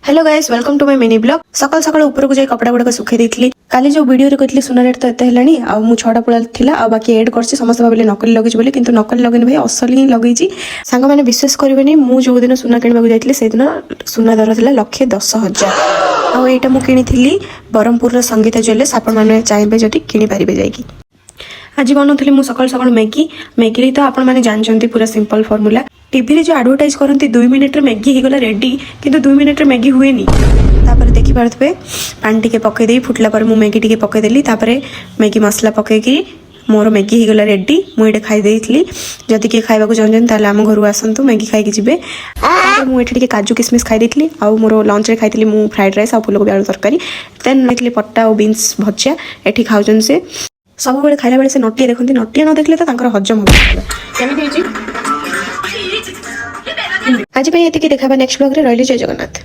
Hello guys welcome to my mini blog सकाल सकाल ऊपर को जाई कपड़ा गुड़ाक सुखे देती काली जो वीडियो रे कहली सुना रेट तो एते हेलानी आ मु 6टा पुला थिला आ बाकी ऐड करछि समस्त भाबिले नकली लगेछि बोली किंतु नकली लगेनि भाई असली ही लगेछि सांग माने विश्वास करबेनी मु जो दिन सुना किनबा जाइतली से दिन सुना दर थिला 1,10,000 आ एटा मु किनिथिली बरहमपुर रो संगीता ज्वेलर्स आपण माने चाहेबे जति किनि पारिबे जाइकी आज बनाऊली मुझे सकाल सकाल मैगी तो आपण मैंने जानते पूरा सिंपल फॉर्मूला टीवी जो एडवर्टाइज करती 2 मिनिट मैगी होगला रेडी किंतु 2 मिनिट मैगी हुए तापर देखी पारे पानी टी पकईदे फुटला पर मुझे मैगी टी पकईदेली मैगी मसला पकईकी मोर मैगी होगला रेडी मुझे खाईदे जदि किए खावा चाहते आम घर आसतु मैगी खाई जी मुझे काजू किसमिश खाई आउ मोर लंच रे खाई मु फ्राइड राइस आ फुलकोबी आलू तरकारी देन देखली पट्टा और बीन्स भजा एठी खाऊन से सब बेले खाइला बेले से नटिया देखते नटिया न देखले तो हजम हो आज ये देखा नेक्स्ट ब्लॉग रे रही जय जगन्नाथ।